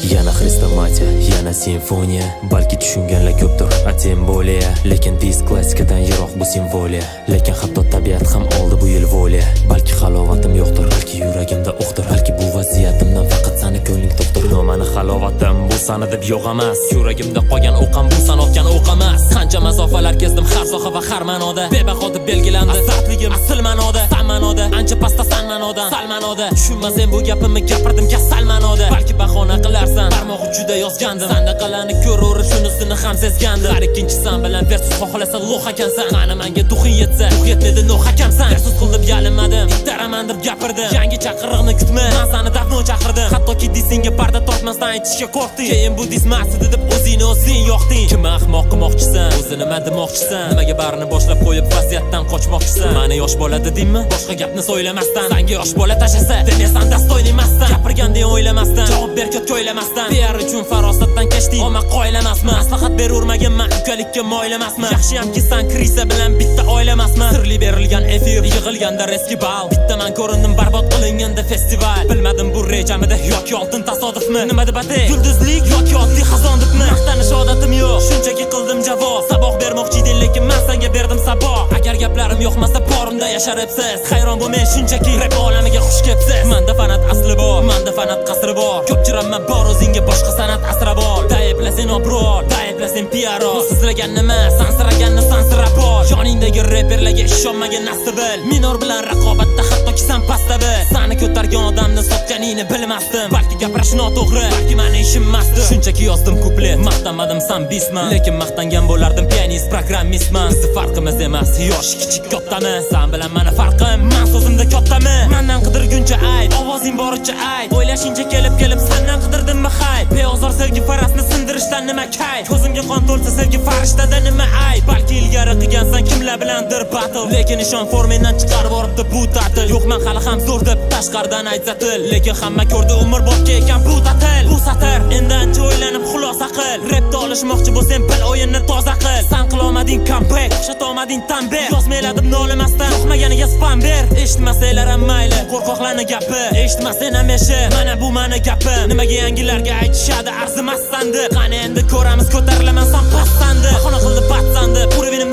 Yana xrestomatiya, yana simfoniya. Balki tushunganlar ko'pdir, a tem bo'liya. Lekin disk klassikadan yiroq bu simfoliya. Lekin hatto tabiat ham oldi bu yil volia. Balki halovatim yo'qdir, balki yuragimda o'qdir. Balki bu vaziyatimdan faqat seni ko'ngling to'qdir. No, meni halovatim bu sani deb yo'q emas. Yuragimda qolgan o'qam bu san otgan o'q emas. Qancha masofalar kezdim har soha va har ma'noda. Bebaho deb belgilandi azatligim asl ma'noda. San ma'noda, ancha pastda san ma'noda. Sal ma'noda, tushunmasam bu gapimni gapirdim kasal ma'noda. Balki bahona qilarsan, barmoq uchida yozgandim. Sandaqalarni ko'raver, shunisini ham sezgandim. Har ikkinchi san bilan versus xohlasa loh ekansan. Qani menga duxing yetsa, duh yetmadi noh ekansan. Versus qilib yalinmadim, ittaraman deb gapirdi. Yangi chaqiriqni kutma, men seni dafno chaqirdim. Hattoki disingga parda tortmasdan aytishga qo'rqding. Keyin bu dis maqsadi deb o'zingni o'zing yo'qding. Kim ahmoq qilmoqchisan, o'zini nima demoqchisan? Nimaga barini boshlab qo'yib vaziyatdan qochmoqchisan? Meni yosh bola dedingmi? Boshqa gapni so'ylamasdan. Senga yosh bola tashasa, demasan dastoyni emasdan. Gapirganda o'ylamasdan, javob ber ko'p ko'ylamasdan. PR uchun farosatdan kechding, omma qo'ylamasman. Maslahat berurmaganman, ukalikka moylamasman. Yaxshiyamki sen krisa bilan bitta oilamasman. Sirli berilgan efir, yig'ilganda reski bal. Bitta men ko'rindim barbod qilinganda festival. Bilmadim bu rejamida yoki oltin tasodifmi? Nima deb atay? Yulduzlik yoki oddiy xazon debmi? Maqtanish odatim yo'q, shunchaki qildim javob. Saboq bermoqchi eding, lekin men senga berdim saboq. Agar gaplarim yo'qmasa porimda yasharibsiz. Hayron bo'lmay shunchaki rap olamiga xush kelibsiz. Menda fanat asli bor, menda fanat qasri bor. Ko'p jiraman bor o'zingga boshqa san'at asrab ol. Dayeblasin obrol, dayeblasin PR. Sizlagan nima, sansiraganni sansirab ol. Yoningdagi reperlarga ishonmagan nasib bil. Minor bilan raqobatda hattoki sen pastda bil. Seni ko'targan odamni sotganingni bilmasdim. Balki gapirish noto'g'ri, balki meni ishim emasdi. Shunchaki yozdim kuplet, maqtamadim san bisman. Lekin maqtangan bo'lardim pianist, programmistman. Bizni farqimiz emas, yosh kichik kattami? Sen bilan meni farqim, men so'zimda kattami? Mendan qidirguncha ayt, ovozing boricha ayt. O'ylashingcha kelib sendan qidirdimmi hayt? Beozor sevgi farasni sindirishdan nima kayf? Ko'zimga qon to'lsa sevgi farishtada nima ayb? Balki ilgari qilgansan kimlar bilandir battle. Lekin ishon formendan chiqarib boribdi bu ta'til. Yo'q men hali ham zo'r deb tashqaridan aytsatil. Lekin hamma ko'rdi umrbodga ekan bu ta'til. Bu satr endi ancha o'ylanib xulosa qil. Rapda olishmoqchi bo'lsang bil o'yinni toza qil. Sen qilolmading comeback, o'xshatolmading tanbeh. Yozmayladim nolimasdan, yo'qmaganiga spam ber. Eshitmasanglar ham mayli, qo'rqoqlarni gapi. Eshitmasang ham eshit, mana bu meni gapim. Nimaga yangilarga aytishadi arzimasdan deb. Qani endi ko'ramiz ko'tarilaman san pastandi. Bahona qildi batsandi, purvini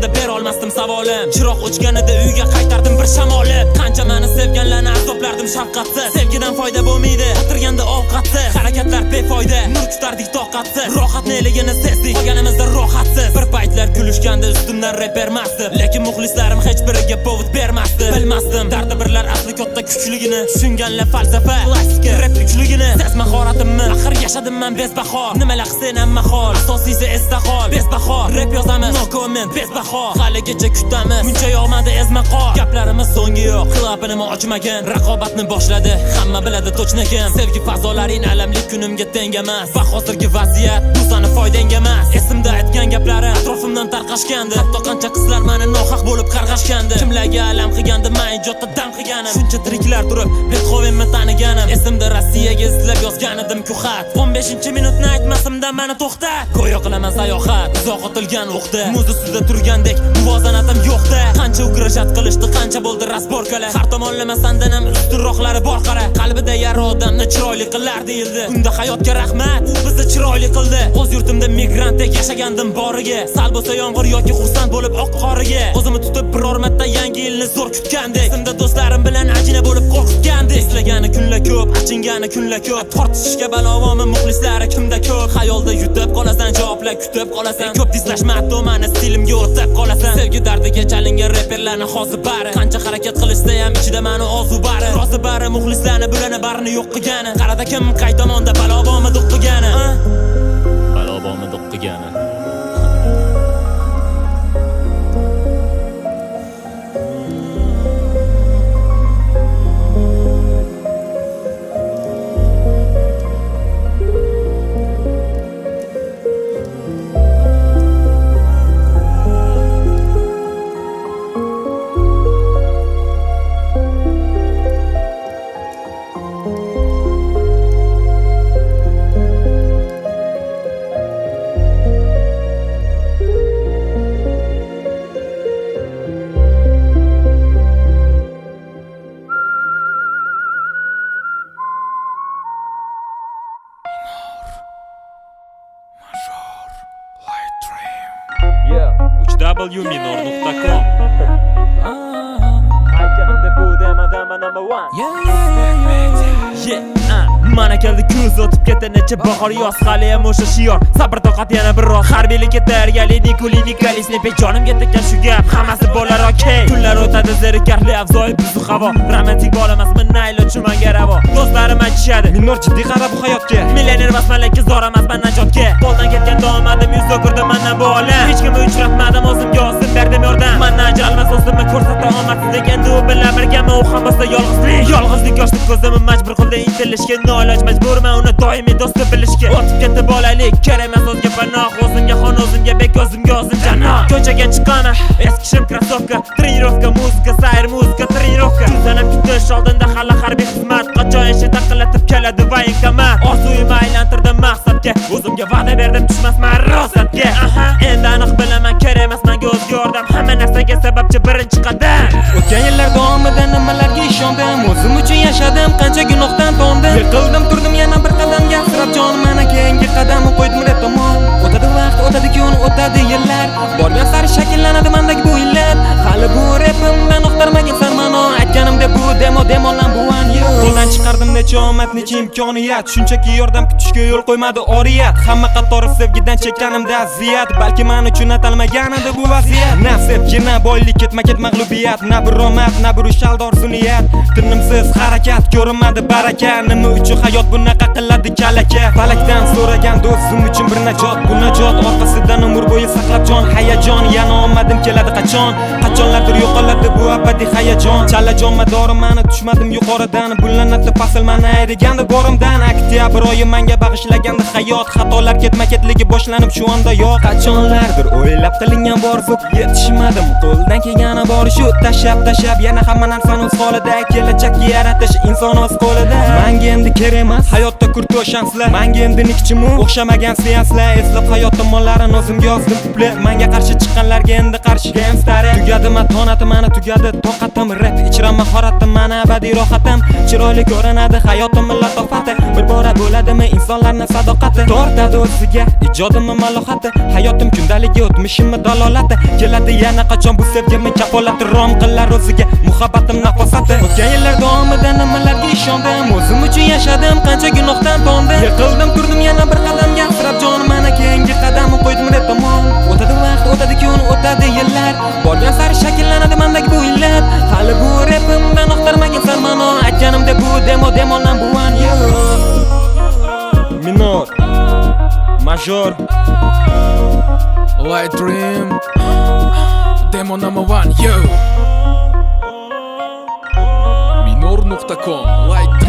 bo'lganda ber olmasdim savolim. Chiroq o'chganida uyga qaytardim bir shamolib. Qancha meni sevganlarni azoblardim shafqatsiz. Sevgidan foyda bo'lmaydi, atirganda ovqatsiz. Harakatlar befoyda, nur tutardik toqatsiz. Rohat neligini sezdik, qolganimizda rohatsiz. Bir paytlar kulishganda ustimdan rap bermasdi, lekin muxlislarim hech biriga povud bermasdi. Bilmasdim dardi birlar asli katta kuchligini, tushunganlar falsafa klassika rap kuchligini. Sez mahoratimni axir yashadim men bezbahor. Nimalar qilsam mahol, asosiysi esda qol. Bezbahor rap yozamiz, no comment, bezbahor. Haligacha kutamiz, muncha yog'madi ezma qor. Gaplarimiz so'ngi yo'q, qilabini ochmagan. Raqobatni boshladi, hamma biladi to'chna kim. Sevgi fazolaring alamli kunimga teng emas. Va hozirgi vaziyat bu sani foydang emas. Esimda aytgan gaplarim atrofimdan tarqashgandi. Hatto qancha qizlar meni nohaq bo'lib qarg'ashgandi. Kimlarga alam qilgandi, men ijodda dam qilganim. Shuncha tiriklar turib, Beethovenni taniganim. Esimda Rossiyaga izlab yozgan edim ku xat. 15-minutni aytmasimda meni to'xtat. Go'yo qilaman sayohat, uzoq otilgan o'qda. Muz ustida turgandek muvozanatim yo'qda. Qancha ugrashat qilishdi, qancha bo'ldi rasborkalar. Har tomonlama sandan ham ustunroqlari bor qara. Qalbida yara odamni chiroyli qilar deyildi. Unda hayotga rahmat, u bizni chiroyli qildi. O'z yurtimda migrantdek yashagandim boriga. Sal bo'lsa yomg'ir yoki xursand bo'lib oq qoriga. O'zimni tutib biror marta yangi yilni zo'r kutgandek. Esimda do'stlarim bilan ajina bo'lib qo'rqitgandek. Eslagani kunlar ko'p, achingani kunlar ko'p. Tortishishga balavomi muxlislari kimda ko'p. Xayolda yutib qolasan, javoblar kutib qolasan. Ko'p dislashmadi meni stilimga o'tib qolasan. Sevgi dardiga chalingan reperlarni hozir bari. Qancha harakat qilishsa ham ichida meni orzu bari. Rozi bari muxlislarni bilani barini yo'q qilgani. Qarada kim qay tomonda balavomi duq qilgani. Balavomi duq qilgani. www.minor.com Mana keldi kuz o'tib ketdi necha bahor yoz hali ham o'sha shior sabr toqat yana biroz harbiylikka tayyorgarlik klinikalisni jonimga tekkan shu gap hammasi bo'lar okey kunlar o'tadi zerikarli avzoyi buzu havo romantik bo'lamasman naylo chumanga ravo do'stlarim aytishadi minor jiddiy qara bu hayotga millioner emasman lekin zor emasman najotga qo'ldan ketgan domadim yuz o'girdim mandan bu olam hech kimni uchratmadim o'zimga o'zim berdim yordam mandan ajralmas o'zimni ko'rsata olmadsizlik endi u bilan birgami u ham bo'lsa yolg'izlik yoshlik ko'zimni majbur qildi intilishga iloj majburman uni doimiy do'sti bilishga o'tib ketdi bolalik kerak emas o'zga panoh o'zimga xon o'zimga bek o'zimga o'zim janoh ko'chaga chiqaman eski shim krossovka trenirovka muzika sayr muzika trenirovka shu sanam kutish oldinda hali harbiy xizmat qachon ishi taqillatib keladi voyenkomat orzuyimni aylantirdim maqsadga o'zimga va'da berdim tushmasman rosatga endi aniq bilaman kerak emas menga o'zga yordam hamma narsaga sababchi birinchi qadam o'tgan yillar davomida nimalarga ishondim o'zim uchun yashadim qancha gunohdan tondim yiqildim turdim yana bir qadam yasirab jonim mana keyingi qadamni qo'ydim rep tomon o'tadi vaqt o'tadi kun o'tadi yillar borgan sari shakllanadi mendagi bu illat hali bu repimdan uqtirmagan san mano aytganimda bu demolan bu an qo'ldan chiqardim necha omad necha imkoniyat shunchaki yordam kutishga yo'l qo'ymadi oriyat hamma qatori sevgidan chekkanimda aziyat balki men uchun atalmagan edi bu vaziyat na sevgi na boylik ketma ket mag'lubiyat na bir omad na bir ushaldor suniyat tinimsiz harakat ko'rinmadi baraka nima uchun hayot bunaqa qiladi kalaka falakdan so'ragan do'stim uchun bir najot bu najot orqasidan umr bo'yi saqlab jon hayajon yana omadim keladi qachonlardir yo'qoladi bu abadiy hayajon chalajon madorim mani tushmadim yuqoridan bullanadi fasl mani ayrigandi borimdan oktyabr oyi menga bag'ishlagandi hayot xatolar ketma ketligi boshlanib shu onda yo'q qachonlardir o'ylab qilingan orzu yetishmadim qo'ldan kelgani bor shu tashab yana hamma narsani o'z holida kelajakni yaratish inson o'z qo'lida menga endi kerak emas hayotda kurto shanslar menga endi nikchimu o'xshamagan seanslar eslab hayot tomonlarini o'zimga yozdim kuplab menga qarshi chiqqanlarga endi qarshi Gangstari tugadi matonati mana tugadi toqatim Rap ichra mahoratim mana abadiy rohatim Chiroyli ko'rinadi hayotim latofati Bir bora bo'ladimi insonlarning sadoqati Tortadi o'ziga ijodimni malohati Hayotim kundaligi o'tmishimni dalolati Keladi yana qachon bu sevgimni kafolati Rom qilar o'ziga muhabbatim nafosati O'tgan yillar davomida nimalarga ishondim O'zim uchun yashadim qancha gunohdan tondim Yiqildim turdim yana bir qadamga asrab jonim mana keyingi qadamni qo'ydim rep tomon O'tadi vaqt o'tadi kun o'tadi yillar Borgan sari shakllanadi mendagi bu illat Hali bu repimdan oqtarmagan sarmano Aytganimda bu demo number one Minor Major Light Dream Demo number one Minor.com Light